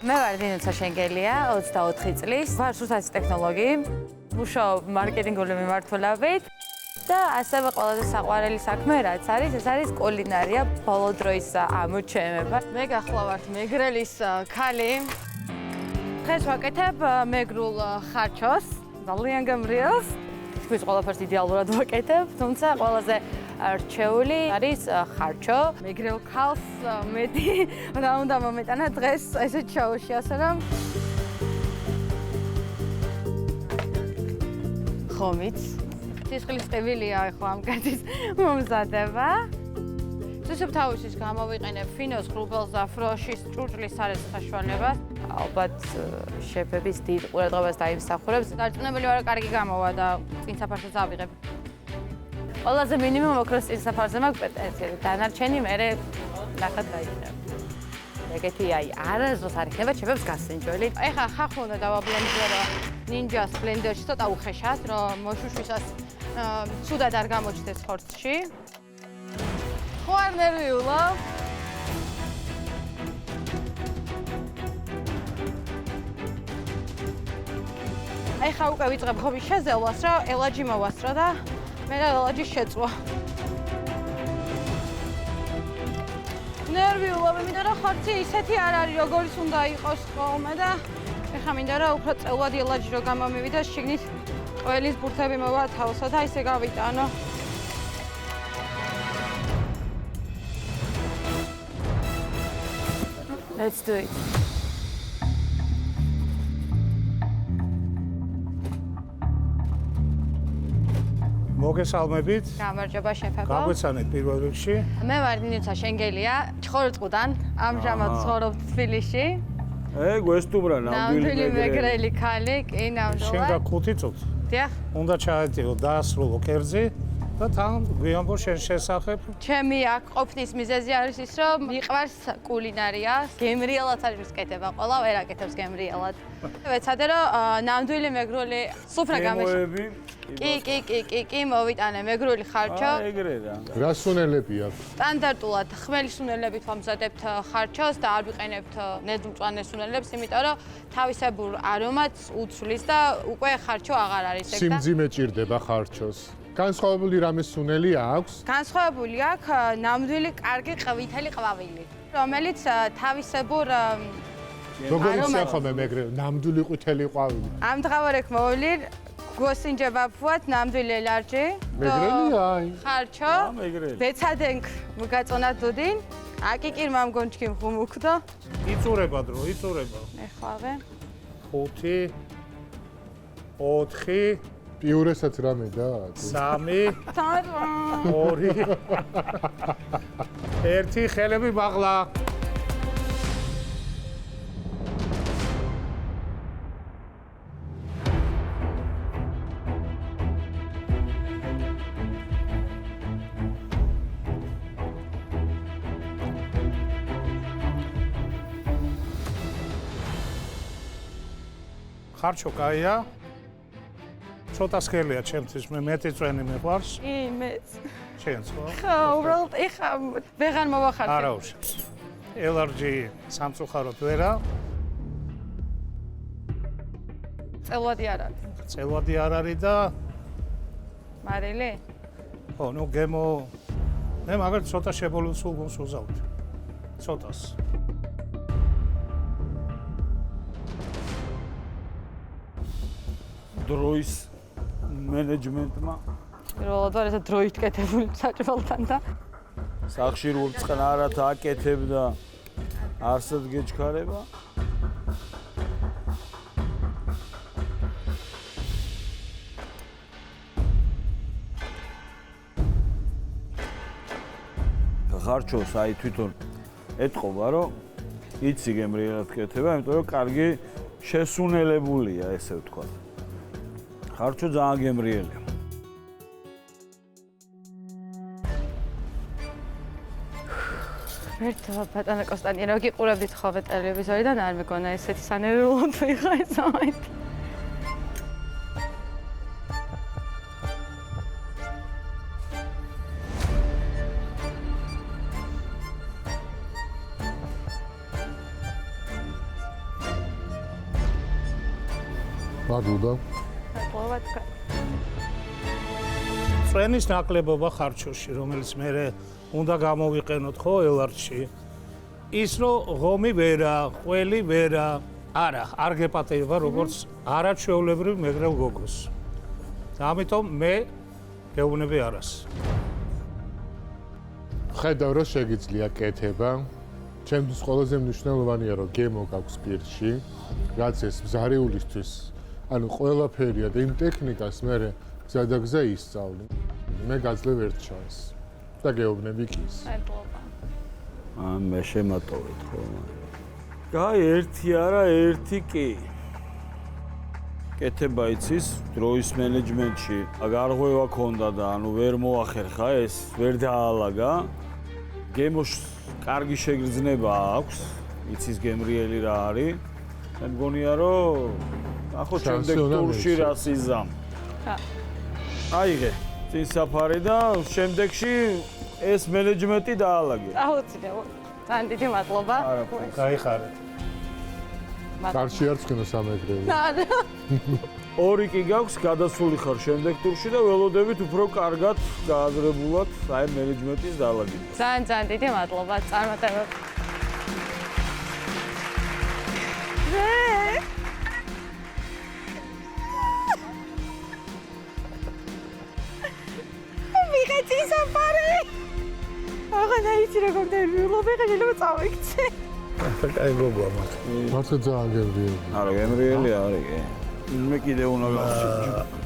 მე ვარ ნინოცა შენგელია, 24 წლის, ვარ სუსტაცის ტექნოლოგი, მუშაობ მარკეტინგული მიმართულებით და ასევე ყველაზე საყვარელი საქმე რაც არის, ეს არის კულინარია, ბოლო დროის ამოჩემება. მე გახლავართ მეგრელის ქალი. დღეს ვაკეთებ მეგრულ ხარჩოს, ძალიან გამრიელს. თითქმის ყველაფერს იდეალურად ვაკეთებ, თუმცა ყველაზე რჩეული არის ხარჩო. მეგრელ ქალს მეტი რა უნდა მომეტანა დღეს ესეთ შოუში, ასე რომ ხომიც. სისხლის ტკივილია ახლა ამ კაცის მომზადება. სუსუფთავისის გამოვიყენებ ფინოს, ღრუბელს და ფროშის ჭურჭლის სარეცხ საშუალებას. ალბათ შეფების დიდ ყურადღებას დაიმსახურებს. დარწმუნებული ვარ, კარგი გამოვა და წინ საფარშეც ავიღებ. ყველაზე მინიმუმ ოქროს წინ საფარზე მაქვს პრეტენზიები. დანარჩენი მერე ნახად გაიქნებ. ეგეთი არასდროს არ იქნება შეფებს გასინჯველი. ეხლა ხახო უნდა დავაბლენდერო ნინჯას ბლენდერში ცოტა უხეშად, რომ მოშუშვისას ცუდად არ გამოჩნდეს ხორცში. ხო არ ნერვიულა? ეხლა უკვე ვიწყებ ხობის შეზელვას, რომ ელაჯი მოვასწრო და მე რა ელაჯი შეწვა. ნერვიულა, მინდა რომ ხორცი ისეთი არ არის, როგორიც უნდა იყოს ხოლმე და ეხლა მინდა რომ უფრო წელვადი ელაჯი რო გამომივიდა, შიგნით ყველის ბურთები მოვათავსო და ისე გავიტანო. Let's do it. მოგესალმებით. გამარჯობა შეფებო. გაგვეცანეთ პირველ რიგში. მე ვარ ნინოცა შენგელია, ჩხოროწყუდან, ამჟამად ცხოვრობ თბილისში. გვესტ უბრა ნამდვილი მეგრელი ქალი, კი ნამდვილად. შენ გაკუთი წუთი. დიახ. უნდა ჩაედიო დაასრულო კერძი და თან გვიანბო შენ შესახებ. ჩემი აქ ყოფნის მიზეზი არის ის, რომ მიყვარს კულინარია, გემრიელად არის ვკეთება, ყველა ვერ აკეთებს გემრიელად. ვეცადე რომ ნამდვილი მეგრული სუფრა გამეშვა. კი, მოვიტანე მეგრული ხარჩო. ეგრე რა. რა სუნელები აქვს? სტანდარტულად ხმელი სუნელებით ვამზადებთ ხარჩოს და არ ვიყენებთ ნედლმწვანე სუნელებს, იმიტომ რომ თავისებურ არომატს უცვლის და უკვე ხარჩო აღარ არის ეგ და სიმძიმე ჭირდება ხარჩოს. განსხვავებული რამე სუნელი აქვს? განსხვავებული აქვს ნამდვილი კარგი ყვითელი ყვავილი, რომელიც თავისებურ როგორ იციან ხოლმე მეგრე ნამდვილი ყვითელი ყვავილი? ამ დღავარეკ მოვლիր გოსინჯება ფუათ ნამდვილი ლარჯი. მეგრელია აი. ხარჩო. მეგრელი. ბეცადენკ მოგაწონა დუდინ. აკიკირ მამგონჩკი ხუმუქდო. იწურება დრო, იწურება. ეხლავე. 5 4 პიურესაც რამე და 3 თარა. 2 1 ხელები ბაღლა. ხარჩო კაია. ცოტა სქელია ჩემთვის, მე მეტი წვენი მიყვარს. კი, მეც. შენც ხო? ხო, უბრალოდ ეხა ვეღარ მოვახარჯე. არა უშ. ელარჯი სამწუხაროდ ვერა. წელვადი არ არის. წელვადი არ არის და მარილი? ხო, ნუ გემო მე მაგალითად ცოტა შებოლილ სულგუნს უზავთ. ცოტას. დროის მენეჯმენტმა პირველად ვარ ესა დროით კეთებული საჭმელთან და სახში რუწყნარად აკეთებ და არსად გეჩქარება. ხარჩოს აი თვითონ ეთყობა, რომ იცი გემრიელად კეთება, იმიტომ რომ კარგი შესუნელებულია, ესე ვთქვა. ხარჩო ძალიან გემრიელია. ერთო ბატონო კონსტანტინე, გიყურებდით ხოლმე ტელევიზორიდან, არ მეგონა ესეთი სანერვიულოდ ვიღა ეს ამით. მადლობა. მადლობა თქვენ. წვენის ნაკლებობა ხარჩოში, რომელიც მე უნდა გამოვიყენოთ ხო ელარჩი. ის რომ ღომი ვერა, ყველი ვერა, არა, არ გეპატება როგორც არაჩვეულებრივ მეგრელ გოგოს. ამიტომ მე გეუბნები არას. ხედავ რომ შეგიძლია კეთება. ჩემთვის ყველაზე მნიშვნელოვანია რომ გემო გაქვს პირში, რაც ეს მზარეულისთვის, ანუ ყველაფერია და იმ ტექნიკას მე გზადაგზა ისწავლი. მე გაძლევ ერთ ჩანს და გეუბნები კი ის. მადლობა. მე შემატოვეთ ხო. გაი ერთი არა, ერთი კი. კეთება იცის დროის მენეჯმენტში, გარღვევა ქონდა და ანუ ვერ მოახერხა ეს, ვერ დაალაგა. გემოშ კარგი შეგრძნება აქვს, იცის გემრიელი რა არის. მე მგონია რომ ახო შემდეგ ტურში რას იზამ. ხა. აიღე წინ საფარი და შემდეგში ეს მენეჯმენტი დაალაგე. აუცილებლად. ძალიან დიდი მადლობა. გაიხარეთ. კარში არ წინო სამეგრელო. ორი კი გაქვს, გადასული ხარ შემდეგ ტურში და ველოდებით უფრო კარგად გააზრებულად აი მენეჯმენტის დაალაგება. ძალიან დიდი მადლობა. წარმატებები. ვიღეთი საფარი. აღა დაიცი როგორ დერვიულობ, ეხლა შეიძლება წავიქცე. კაი გოგოა მათ. მართლა ძალიან გემრიელი. არა, გემრიელი არის. მე კიდე უნდა გავხსნი.